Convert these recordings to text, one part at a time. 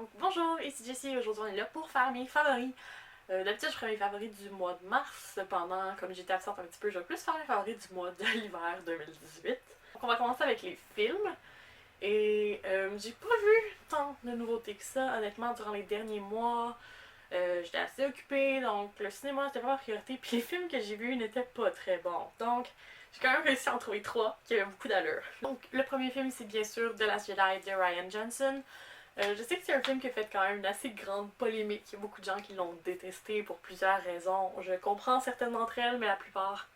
Donc bonjour, ici Jessie, aujourd'hui on est là pour faire mes favoris. D'habitude je ferais mes favoris du mois de mars, cependant comme j'étais absente un petit peu, je vais plus faire mes favoris du mois de l'hiver 2018. Donc on va commencer avec les films. Et j'ai pas vu tant de nouveautés que ça, honnêtement, durant les derniers mois. J'étais assez occupée, donc le cinéma c'était pas ma priorité, puis les films que j'ai vus n'étaient pas très bons. Donc j'ai quand même réussi à en trouver trois qui avaient beaucoup d'allure. Donc le premier film c'est bien sûr The Last Jedi de Rian Johnson. Je sais que c'est un film qui a fait quand même une assez grande polémique. Il y a beaucoup de gens qui l'ont détesté pour plusieurs raisons. Je comprends certaines d'entre elles, mais la plupart,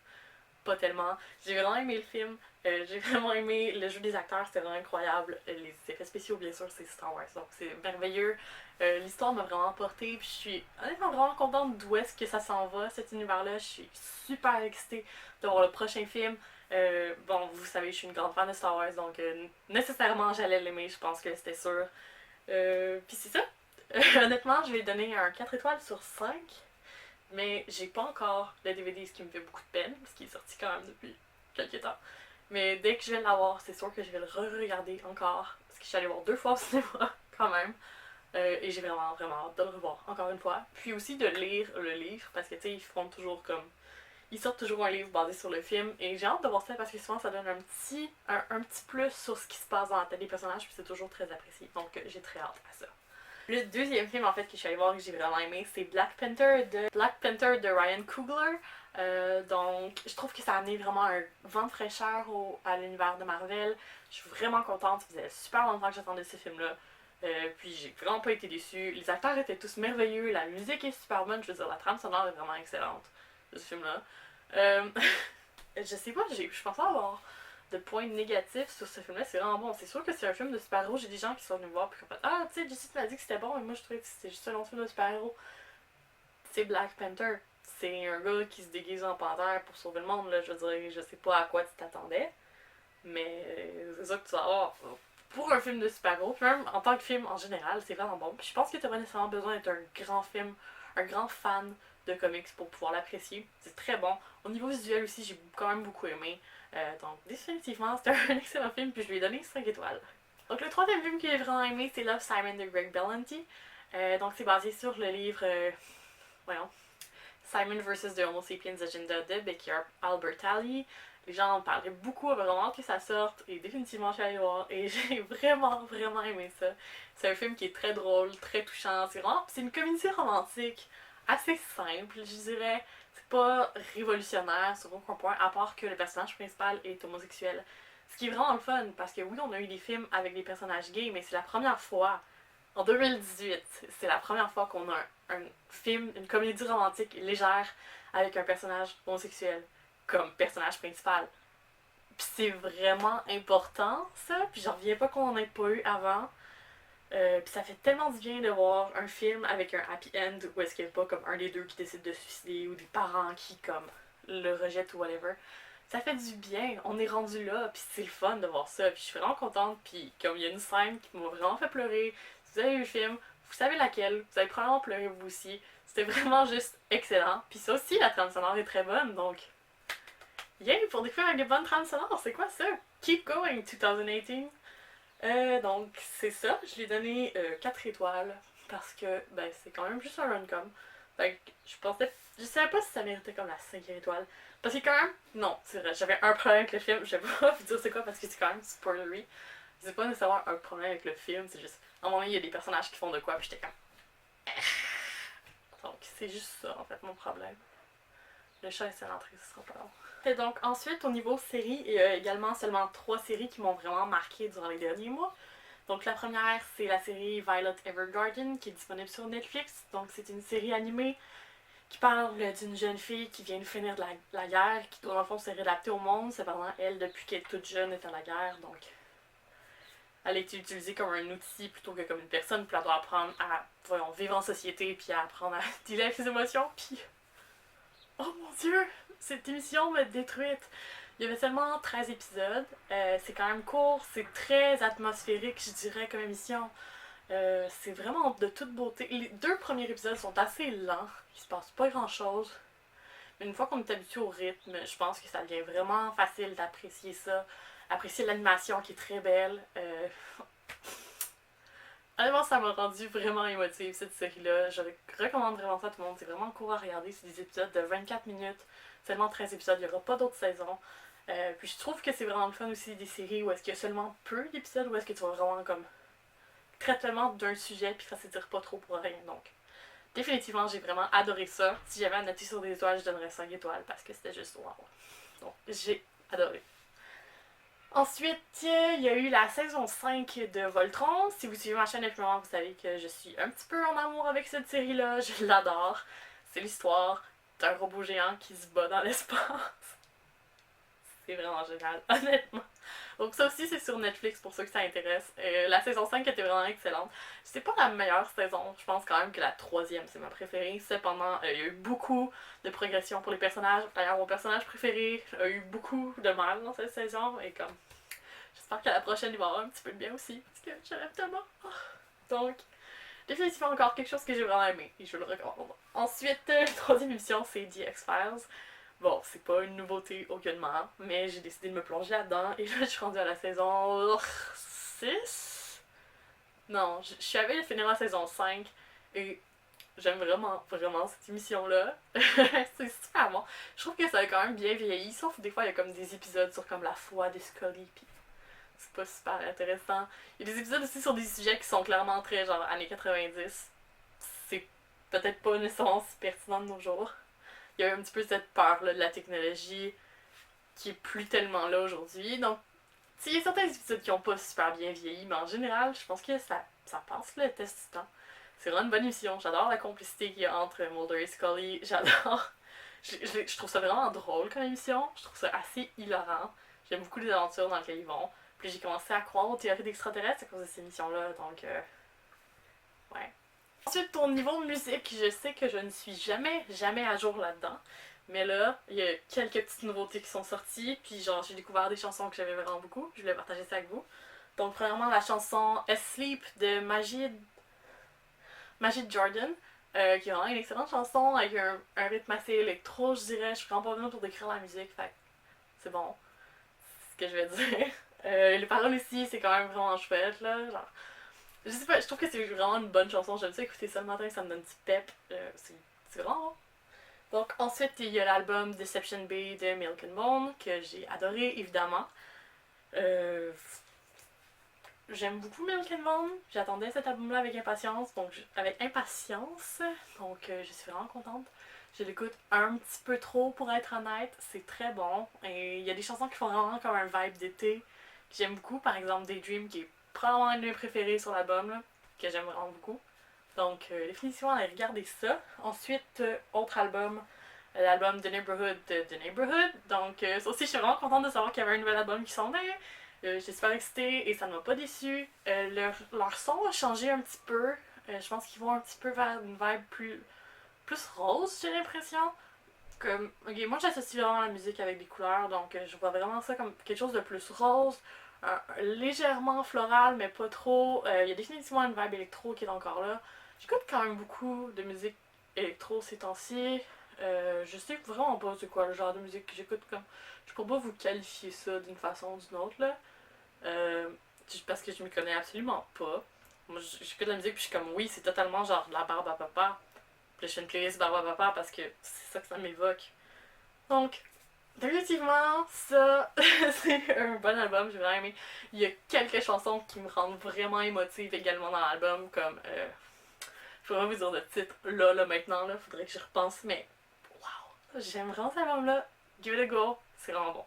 pas tellement. J'ai vraiment aimé le film. J'ai vraiment aimé le jeu des acteurs, c'était vraiment incroyable. Les effets spéciaux, bien sûr, c'est Star Wars, donc c'est merveilleux. L'histoire m'a vraiment portée, puis je suis honnêtement vraiment contente d'où est-ce que ça s'en va, cet univers-là. Je suis super excitée de voir le prochain film. Bon, vous savez, je suis une grande fan de Star Wars, donc nécessairement j'allais l'aimer, je pense que c'était sûr. Puis c'est ça. Honnêtement, je vais donner un 4 étoiles sur 5. Mais j'ai pas encore le DVD, ce qui me fait beaucoup de peine, parce qu'il est sorti quand même depuis quelques temps. Mais dès que je vais l'avoir, c'est sûr que je vais le re-regarder encore. Parce que je suis allée voir 2 fois au cinéma, quand même. Et j'ai vraiment, vraiment hâte de le revoir encore une fois. Puis aussi de lire le livre, parce que tu sais, ils font toujours comme. Ils sortent toujours un livre basé sur le film. Et j'ai hâte de voir ça parce que souvent ça donne un petit plus sur ce qui se passe dans la tête des personnages, puis c'est toujours très apprécié. Donc j'ai très hâte à ça. Le deuxième film en fait que je suis allée voir et que j'ai vraiment aimé, c'est Black Panther de Ryan Coogler. Donc je trouve que ça a amené vraiment un vent de fraîcheur à l'univers de Marvel. Je suis vraiment contente, ça faisait super longtemps que j'attendais ce film-là. Puis j'ai vraiment pas été déçue. Les acteurs étaient tous merveilleux, la musique est super bonne, je veux dire la trame sonore est vraiment excellente de ce film-là. Je sais pas, je pensais avoir de points négatifs sur ce film-là, c'est vraiment bon. C'est sûr que c'est un film de super-héros, j'ai des gens qui sont venus me voir puis qui ont fait Ah, tu sais, Jessie, tu m'as dit que c'était bon, mais moi je trouvais que c'était juste un autre film de super-héros. C'est Black Panther. C'est un gars qui se déguise en panthère pour sauver le monde, là. Je veux dire, je sais pas à quoi tu t'attendais, mais c'est ça que tu vas avoir. Pour un film de super-héros, puis même en tant que film en général, c'est vraiment bon. Puis je pense que t'as pas nécessairement besoin d'être un grand film, un grand fan de comics pour pouvoir l'apprécier. C'est très bon. Au niveau visuel aussi, j'ai quand même beaucoup aimé. Donc définitivement, c'était un excellent film, puis je lui ai donné 5 étoiles. Donc le troisième film que j'ai vraiment aimé, c'est Love, Simon de Greg Berlanti. Donc c'est basé sur le livre, voyons, Simon vs. The Homo Sapiens Agenda de Becky Albertalli. Les gens en parlaient beaucoup, avaient vraiment hâte que ça sorte, et définitivement je suis allée voir, et j'ai vraiment, vraiment aimé ça. C'est un film qui est très drôle, très touchant, c'est une comédie romantique assez simple, je dirais. C'est pas révolutionnaire sur aucun point, à part que le personnage principal est homosexuel. Ce qui est vraiment le fun, parce que oui, on a eu des films avec des personnages gays, mais c'est la première fois, en 2018, c'est la première fois qu'on a un film, une comédie romantique légère avec un personnage homosexuel comme personnage principal. Puis c'est vraiment important, ça, puis j'en reviens pas qu'on en ait pas eu avant. Puis ça fait tellement du bien de voir un film avec un happy end où est-ce qu'il n'y a pas comme un des deux qui décide de se suicider ou des parents qui comme le rejettent ou whatever. Ça fait du bien, on est rendu là, puis c'est le fun de voir ça, puis je suis vraiment contente, puis comme il y a une scène qui m'a vraiment fait pleurer, si vous avez vu le film, vous savez laquelle, vous avez probablement pleuré vous aussi, c'était vraiment juste excellent, puis ça aussi la trame sonore est très bonne, donc yay pour des films avec des bonnes trames sonores, c'est quoi ça? Keep Going 2018. Donc c'est ça, je lui ai donné 4 étoiles parce que ben c'est quand même juste un run-com. Fait que je savais pas si ça méritait comme la 5e étoile. Parce que quand même, non, c'est vrai, j'avais un problème avec le film, je vais pas vous dire c'est quoi parce que c'est quand même spoilery. C'est pas nécessairement un problème avec le film, c'est juste, à un moment il y a des personnages qui font de quoi puis j'étais comme... Donc c'est juste ça en fait mon problème. Le chat est à l'entrée, ce sera pas long. Et donc ensuite au niveau série, il y a également seulement 3 séries qui m'ont vraiment marqué durant les derniers mois. Donc la première c'est la série Violet Evergarden qui est disponible sur Netflix. Donc c'est une série animée qui parle d'une jeune fille qui vient de finir de la guerre, qui doit dans le fond se réadapter au monde. Cependant elle depuis qu'elle est toute jeune est à la guerre, donc elle a été utilisée comme un outil plutôt que comme une personne, puis elle doit apprendre à vivre en société, puis à apprendre à dealer avec ses émotions, puis... Oh mon dieu! Cette émission m'a détruite! Il y avait seulement 13 épisodes, c'est quand même court, c'est très atmosphérique, je dirais, comme émission. C'est vraiment de toute beauté. Les 2 premiers épisodes sont assez lents, il se passe pas grand chose. Mais une fois qu'on est habitué au rythme, je pense que ça devient vraiment facile d'apprécier ça. Apprécier l'animation qui est très belle. Honnêtement, ça m'a rendu vraiment émotive cette série-là. Je recommande vraiment ça à tout le monde. C'est vraiment court à regarder. C'est des épisodes de 24 minutes. Seulement 13 épisodes. Il n'y aura pas d'autres saisons. Puis je trouve que c'est vraiment le fun aussi des séries où est-ce qu'il y a seulement peu d'épisodes, où est-ce que tu vas vraiment comme traitement d'un sujet puis ça s'étire pas trop pour rien. Donc, définitivement, j'ai vraiment adoré ça. Si j'avais à noter sur des étoiles, je donnerais 5 étoiles parce que c'était juste wow. Donc, j'ai adoré. Ensuite, il y a eu la saison 5 de Voltron. Si vous suivez ma chaîne depuis longtemps, vous savez que je suis un petit peu en amour avec cette série-là. Je l'adore. C'est l'histoire d'un robot géant qui se bat dans l'espace. C'est vraiment génial, honnêtement. Donc ça aussi, c'est sur Netflix pour ceux que ça intéresse. La saison 5 était vraiment excellente. C'est pas la meilleure saison, je pense quand même que la troisième, c'est ma préférée. Cependant, il y a eu beaucoup de progression pour les personnages. D'ailleurs, mon personnage préféré a eu beaucoup de mal dans cette saison. Et comme, j'espère qu'à la prochaine, il va y avoir un petit peu de bien aussi. Parce que je l'aime tellement. Donc, définitivement encore quelque chose que j'ai vraiment aimé. Et je le recommande. Ensuite, la troisième émission, c'est The X-Files. Bon, c'est pas une nouveauté aucunement, mais j'ai décidé de me plonger là-dedans et là je suis rendue à la saison 6. Non, je suis arrivée à finir la saison 5 et j'aime vraiment, vraiment cette émission-là. C'est super bon. Je trouve que ça a quand même bien vieilli, sauf des fois il y a comme des épisodes sur comme la foi des Scully pis c'est pas super intéressant. Il y a des épisodes aussi sur des sujets qui sont clairement très genre années 90. C'est peut-être pas nécessairement si pertinent de nos jours. Il y a un petit peu cette peur là, de la technologie qui est plus tellement là aujourd'hui. Donc, il y a certains épisodes qui ont pas super bien vieilli, mais en général, je pense que ça passe le test du temps. C'est vraiment une bonne émission. J'adore la complicité qu'il y a entre Mulder et Scully. J'adore. Je trouve ça vraiment drôle comme émission. Je trouve ça assez hilarant. J'aime beaucoup les aventures dans lesquelles ils vont. Puis j'ai commencé à croire aux théories d'extraterrestres à cause de ces émissions-là. Donc, ouais. Ensuite, au niveau musique, je sais que je ne suis jamais à jour là-dedans. Mais là, il y a quelques petites nouveautés qui sont sorties. Puis genre, j'ai découvert des chansons que j'aimais vraiment beaucoup. Je voulais partager ça avec vous. Donc, premièrement, la chanson Asleep de Majid Jordan. Qui est vraiment une excellente chanson avec un rythme assez électro, je dirais. Je suis vraiment pas bonne pour décrire la musique. Fait c'est bon. C'est ce que je vais dire. Les paroles aussi, c'est quand même vraiment chouette, là. Genre, je sais pas, je trouve que c'est vraiment une bonne chanson. J'aime ça écouter ça le matin, ça me donne un petit pep. C'est vraiment bon. Donc ensuite, il y a l'album Deception Bay de Milk and Bone, que j'ai adoré, évidemment. J'aime beaucoup Milk and Bone. J'attendais cet album-là avec impatience. Donc, je suis vraiment contente. Je l'écoute un petit peu trop, pour être honnête. C'est très bon. Et il y a des chansons qui font vraiment comme un vibe d'été, que j'aime beaucoup. Par exemple, Daydream, qui est probablement une de mes préférées sur l'album, là, que j'aime vraiment beaucoup. Donc, définitivement, allez regarder ça. Ensuite, autre album, l'album The Neighborhood de The Neighborhood. Donc, ça aussi, je suis vraiment contente de savoir qu'il y avait un nouvel album qui s'en est. J'étais super excitée et ça ne m'a pas déçue. Leur son a changé un petit peu. Je pense qu'ils vont un petit peu vers une vibe plus rose, j'ai l'impression. Comme, ok, moi j'associe vraiment la musique avec des couleurs, donc je vois vraiment ça comme quelque chose de plus rose, légèrement floral, mais pas trop. Il y a définitivement une vibe électro qui est encore là. J'écoute quand même beaucoup de musique électro ces temps-ci. Je sais vraiment pas c'est quoi le genre de musique que j'écoute comme. Je pourrais pas vous qualifier ça d'une façon ou d'une autre là. Parce que je me connais absolument pas. Moi j'écoute de la musique puis je suis comme oui c'est totalement genre de la barbe à papa. Puis je fais une playlist barbe à papa parce que c'est ça que ça m'évoque. Donc définitivement ça c'est un bon album, j'ai vraiment aimé. Il y a quelques chansons qui me rendent vraiment émotive également dans l'album comme je pourrais pas vous dire le titre là maintenant là, faudrait que j'y repense mais wow, j'aime vraiment cet album là. Give it a go, c'est vraiment bon.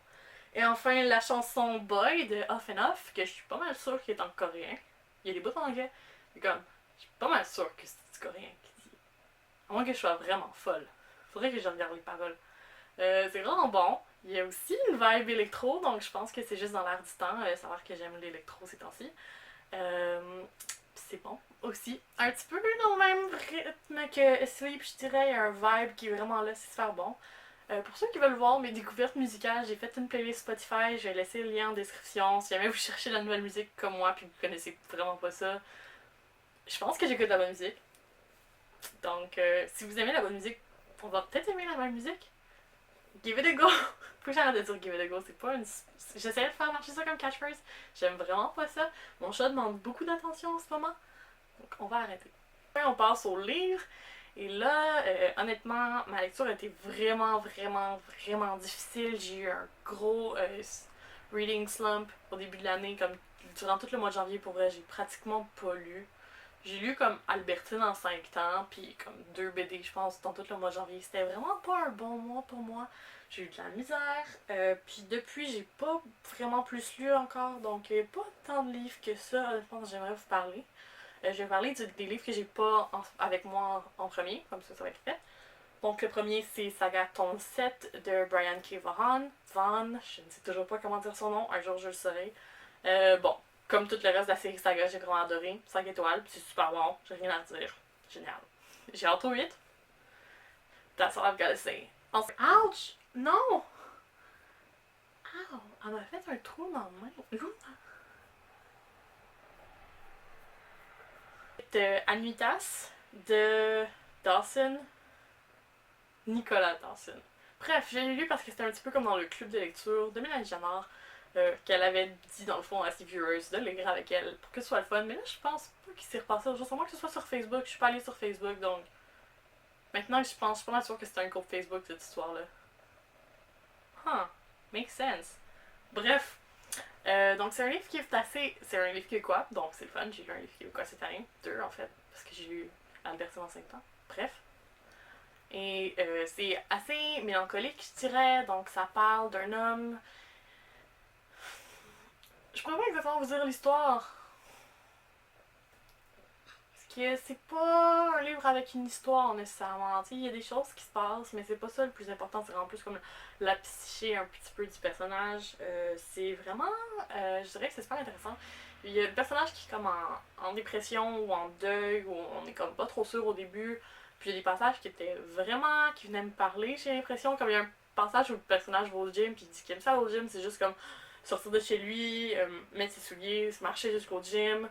Et enfin, la chanson Boy de Off and Off, que je suis pas mal sûre qu'elle est en coréen. Il y a des bouts en anglais, mais comme, je suis pas mal sûre que c'est du coréen qui dit. À moins que je sois vraiment folle. Faudrait que je regarde les paroles. C'est vraiment bon. Il y a aussi une vibe électro, donc je pense que c'est juste dans l'air du temps, savoir que j'aime l'électro ces temps-ci. C'est bon aussi. Un petit peu dans le même rythme que Sleep, je dirais. Il y a un vibe qui est vraiment là, c'est super bon. Pour ceux qui veulent voir mes découvertes musicales, j'ai fait une playlist Spotify, je vais laisser le lien en description. Si jamais vous cherchez de la nouvelle musique comme moi puis vous connaissez vraiment pas ça, je pense que j'écoute de la bonne musique. Donc, si vous aimez la bonne musique, on va peut-être aimer la bonne musique. Give it a go! Faut que j'arrête de dire give it a go, c'est pas une. J'essaie de faire marcher ça comme catchphrase. J'aime vraiment pas ça. Mon chat demande beaucoup d'attention en ce moment. Donc on va arrêter. Après, on passe au livre. Et là, honnêtement, ma lecture a été vraiment difficile. J'ai eu un gros reading slump au début de l'année, comme durant tout le mois de janvier, pour vrai, j'ai pratiquement pas lu. J'ai lu comme Albertine en 5 temps, puis comme 2 BD, je pense, dans tout le mois de janvier. C'était vraiment pas un bon mois pour moi. J'ai eu de la misère, puis depuis, j'ai pas vraiment plus lu encore, donc il n'y a pas tant de livres que ça, honnêtement, j'aimerais vous parler. Je vais parler des livres que j'ai pas avec moi en premier, comme ça va être fait. Donc le premier c'est Saga tome 7 de Brian K. Vaughan. Je ne sais toujours pas comment dire son nom, un jour je le saurai. Bon, comme tout le reste de la série Saga, j'ai vraiment adoré. 5 étoiles, c'est super bon, j'ai rien à dire. Génial. J'ai hâte au 8. That's all I've gotta say. Ensuite, ouch! Non! Ow! Elle m'a fait un trou dans la main. De Anuitas de Dawson. Nicolas Dawson. Bref, je l'ai lu parce que c'était un petit peu comme dans le club de lecture de Mélanie Janard, qu'elle avait dit dans le fond à ses viewers de lire avec elle pour que ce soit le fun. Mais là, je pense pas qu'il s'est repassé au jour, à moins que ce soit sur Facebook. Je suis pas allée sur Facebook, donc maintenant que je pense, je suis pas sûre que c'était un groupe Facebook cette histoire-là. Huh, makes sense. Bref, donc c'est un livre qui est assez. C'est un livre québécois, donc c'est le fun. J'ai lu un livre québécois cette année, 2 en fait, parce que j'ai lu Albertine en 5 ans. Bref. Et c'est assez mélancolique, je dirais. Donc ça parle d'un homme. Je pourrais pas exactement vous dire l'histoire. Parce que c'est pas un livre avec une histoire nécessairement. Il y a des choses qui se passent, mais c'est pas ça le plus important. C'est vraiment plus comme la psyché un petit peu du personnage. C'est vraiment. Je dirais que c'est super intéressant. Il y a le personnage qui est comme en dépression ou en deuil, ou on est comme pas trop sûr au début. Puis il y a des passages qui étaient vraiment. Qui venaient me parler, j'ai l'impression. Comme il y a un passage où le personnage va au gym, puis il dit qu'il aime ça au gym, c'est juste comme sortir de chez lui, mettre ses souliers, marcher jusqu'au gym,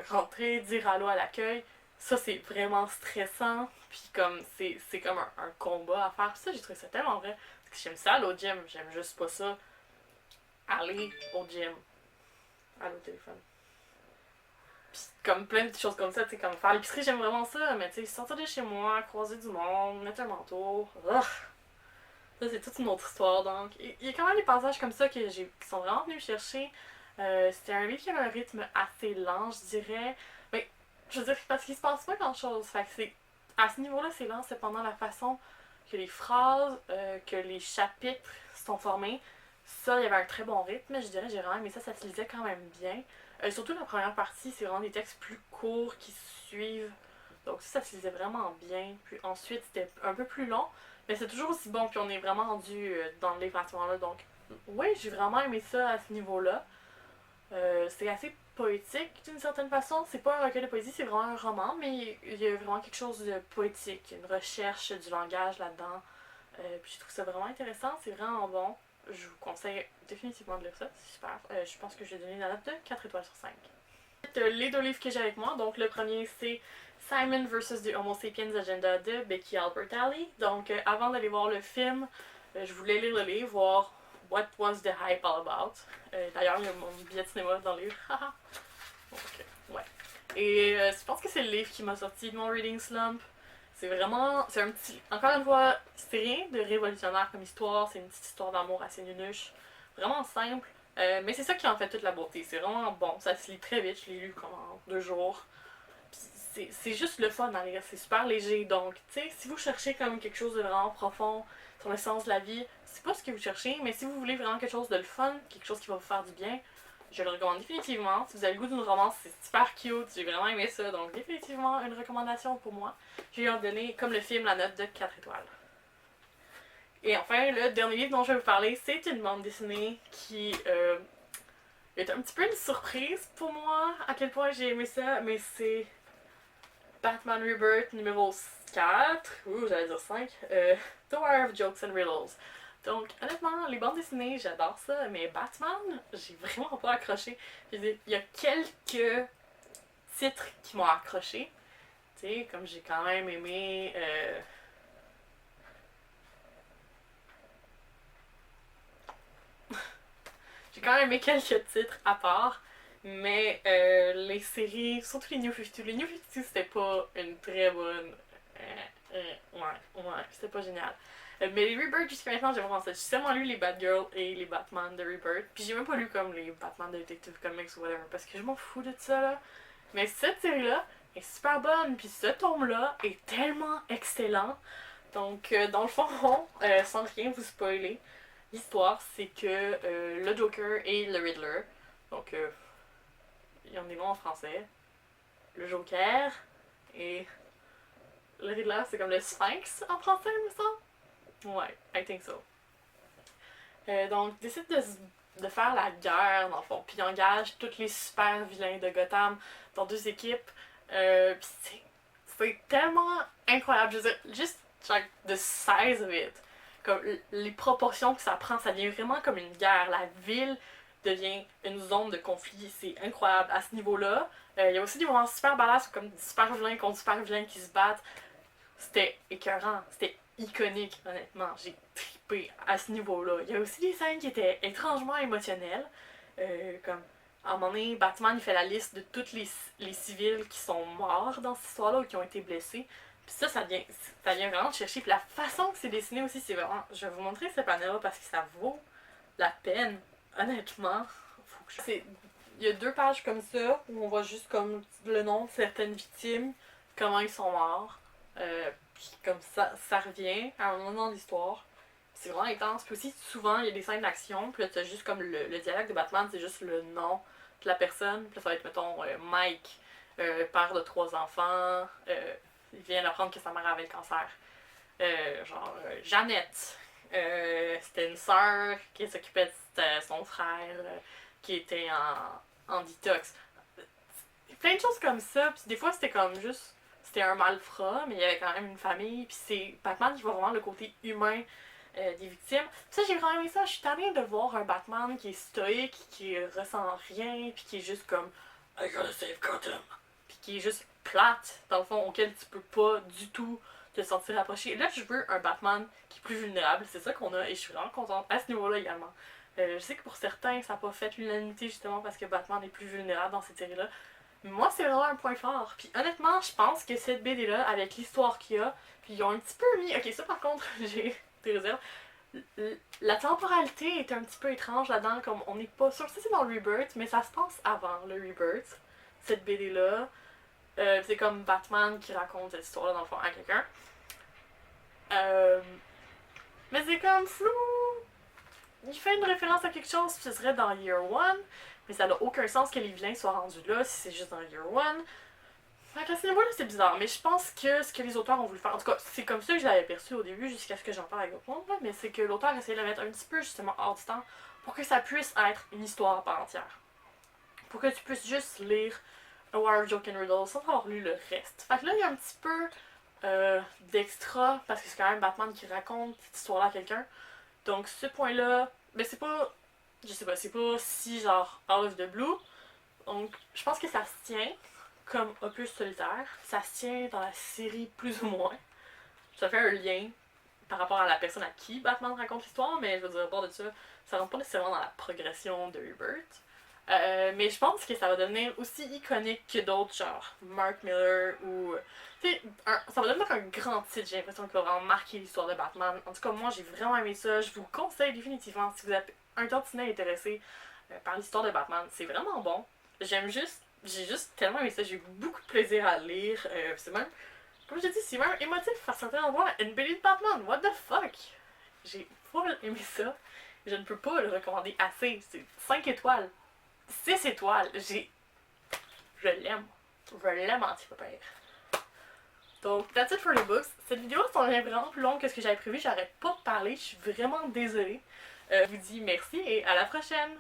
rentrer, dire allô à l'accueil. Ça, c'est vraiment stressant. Puis comme, c'est comme un combat à faire. Puis ça, j'ai trouvé ça tellement vrai. Parce que j'aime ça aller au gym, j'aime juste pas ça. Aller au gym. Aller au téléphone. Puis comme plein de choses comme ça, tu sais, comme faire l'épicerie, j'aime vraiment ça. Mais tu sais, sortir de chez moi, croiser du monde, mettre un manteau. Ugh. Ça, c'est toute une autre histoire. Donc, il y a quand même des passages comme ça qui sont vraiment venus me chercher. C'était un livre qui avait un rythme assez lent, je dirais. Mais, je veux dire, parce qu'il se passe pas grand chose. Fait que c'est. À ce niveau-là, c'est lent, cependant, la façon que les phrases, que les chapitres sont formés. Ça, il y avait un très bon rythme, je dirais, j'ai vraiment aimé ça, ça se lisait quand même bien. Surtout la première partie, c'est vraiment des textes plus courts qui suivent. Donc ça se lisait vraiment bien. Puis ensuite, c'était un peu plus long, mais c'est toujours aussi bon, puis on est vraiment rendu dans le livre à ce moment-là. Donc, oui, j'ai vraiment aimé ça à ce niveau-là. C'est assez poétique d'une certaine façon. C'est pas un recueil de poésie, c'est vraiment un roman, mais il y a vraiment quelque chose de poétique, une recherche du langage là-dedans. Puis je trouve ça vraiment intéressant, c'est vraiment bon. Je vous conseille définitivement de lire ça, c'est super. Je pense que je vais donner la note de 4 étoiles sur 5. Les 2 livres que j'ai avec moi, donc le premier c'est Simon vs. The Homo Sapiens Agenda de Becky Albertalli. Donc avant d'aller voir le film, je voulais lire le livre, voir What was the hype all about. D'ailleurs, il y a mon billet de cinéma dans le livre. Donc, ouais. Et je pense que c'est le livre qui m'a sorti de mon reading slump. C'est vraiment. C'est un petit. Encore une fois, c'est rien de révolutionnaire comme histoire. C'est une petite histoire d'amour assez nunuche. Vraiment simple. Mais c'est ça qui en fait toute la beauté. C'est vraiment bon. Ça se lit très vite. Je l'ai lu comme en 2 jours. C'est juste le fun à lire. C'est super léger. Donc, tu sais, si vous cherchez comme quelque chose de vraiment profond sur le sens de la vie, c'est pas ce que vous cherchez. Mais si vous voulez vraiment quelque chose de le fun, quelque chose qui va vous faire du bien, je le recommande définitivement. Si vous avez le goût d'une romance, c'est super cute. J'ai vraiment aimé ça. Donc, définitivement une recommandation pour moi. Je vais en donner, comme le film, la note de 4 étoiles. Et enfin, le dernier livre dont je vais vous parler, c'est une bande dessinée qui est un petit peu une surprise pour moi, à quel point j'ai aimé ça, mais c'est Batman Rebirth numéro 4, ouh, j'allais dire 5, The War of Jokes and Riddles. Donc, honnêtement, les bandes dessinées, j'adore ça, mais Batman, j'ai vraiment pas accroché. Je veux dire, il y a quelques titres qui m'ont accroché. Tu sais, comme j'ai quand même aimé. J'ai quand même aimé quelques titres à part. Mais les séries, surtout les New 52, les New 52 c'était pas une très bonne. Ouais, c'était pas génial. Mais les Rebirth jusqu'à maintenant, j'ai vraiment ça. J'ai seulement lu les Batgirl et les Batman de Rebirth. Puis j'ai même pas lu comme les Batman de Detective Comics ou whatever, parce que je m'en fous de ça là. Mais cette série-là est super bonne, puis ce tome-là est tellement excellent. Donc, dans le fond, sans rien vous spoiler, l'histoire c'est que le Joker et le Riddler, donc il y en a des noms en français, le Joker et le Riddler c'est comme le Sphinx en français, il me semble. Ouais, I think so. Donc, ils décident de faire la guerre, dans le fond. Puis ils engagent tous les super vilains de Gotham dans deux équipes. Puis c'est tellement incroyable. Je veux dire, juste genre, the size of it. Comme les proportions que ça prend, ça devient vraiment comme une guerre. La ville devient une zone de conflit. C'est incroyable à ce niveau-là. Il y a aussi des moments super badass, comme des super vilains contre super vilains qui se battent. C'était écœurant. C'était iconique, honnêtement. J'ai trippé à ce niveau-là. Il y a aussi des scènes qui étaient étrangement émotionnelles. Comme, à un moment donné, Batman il fait la liste de tous les civils qui sont morts dans cette histoire-là ou qui ont été blessés. Puis ça vient vraiment te chercher. Puis la façon que c'est dessiné aussi, c'est vraiment. Je vais vous montrer ce panel-là parce que ça vaut la peine, honnêtement. Il y a 2 pages comme ça où on voit juste comme le nom de certaines victimes, comment ils sont morts. Puis comme ça revient à un moment dans l'histoire. C'est vraiment intense. Puis aussi, souvent, il y a des scènes d'action. Puis là, t'as juste comme le dialogue de Batman, c'est juste le nom de la personne. Puis là, ça va être, mettons, Mike, père de 3 enfants. Il vient d'apprendre que sa mère avait le cancer. Jeannette. C'était une sœur qui s'occupait de son frère qui était en détox. Plein de choses comme ça. Puis des fois, c'était comme juste c'était un malfrat, mais il y avait quand même une famille. Puis c'est Batman qui voit vraiment le côté humain des victimes. Puis ça, j'ai vraiment aimé ça. Je suis tannée de voir un Batman qui est stoïque, qui ressent rien, puis qui est juste comme I gotta save Gotham. Puis qui est juste plate, dans le fond, auquel tu peux pas du tout te sentir approché. Là, je veux un Batman qui est plus vulnérable. C'est ça qu'on a, et je suis vraiment contente à ce niveau-là également. Je sais que pour certains, ça n'a pas fait l'unanimité justement parce que Batman est plus vulnérable dans cette série-là. Moi, c'est vraiment un point fort. Puis honnêtement, je pense que cette BD-là, avec l'histoire qu'il y a, puis ils ont un petit peu mis. Ok, ça par contre, j'ai des réserves. La temporalité est un petit peu étrange là-dedans, comme on n'est pas sûr si c'est dans le Rebirth, mais ça se passe avant le Rebirth, cette BD-là. C'est comme Batman qui raconte cette histoire-là dans le fond à quelqu'un. Mais c'est comme flou. Il fait une référence à quelque chose, puis ce serait dans Year One. Mais ça n'a aucun sens que les vilains soient rendus là si c'est juste dans Year One. Fait qu'à ce niveau-là, c'est bizarre. Mais je pense que ce que les auteurs ont voulu faire, en tout cas, c'est comme ça que je l'avais perçu au début, jusqu'à ce que j'en parle avec d'autres mondes, mais c'est que l'auteur essayait de le mettre un petit peu justement hors du temps pour que ça puisse être une histoire à part entière. Pour que tu puisses juste lire A War of Joke and Riddle sans avoir lu le reste. Fait que là, il y a un petit peu d'extra, parce que c'est quand même Batman qui raconte cette histoire-là à quelqu'un. Donc ce point-là, ben c'est pas. Je sais pas, c'est pas si genre out of the blue. Donc je pense que ça se tient comme opus solitaire. Ça se tient dans la série plus ou moins. Ça fait un lien par rapport à la personne à qui Batman raconte l'histoire, mais je veux dire, à part de ça, ça rentre pas nécessairement dans la progression de Rebirth. Mais je pense que ça va devenir aussi iconique que d'autres, genre Mark Miller ou. Tu sais, ça va devenir un grand titre, j'ai l'impression qu'il va vraiment marquer l'histoire de Batman. En tout cas, moi j'ai vraiment aimé ça. Je vous conseille définitivement, si vous êtes un tantinet intéressé par l'histoire de Batman, c'est vraiment bon. J'ai juste tellement aimé ça, j'ai eu beaucoup de plaisir à le lire. C'est même, comme je dis, c'est même émotif à certains endroits. Une BD de Batman, what the fuck? J'ai full aimé ça. Je ne peux pas le recommander assez. C'est 5 étoiles. 6 étoiles. Je l'aime. Je l'aime anti-pépère. Donc, that's it for the books. Cette vidéo s'en vient vraiment plus longue que ce que j'avais prévu. J'arrête pas de parler. Je suis vraiment désolée. Je vous dis merci et à la prochaine!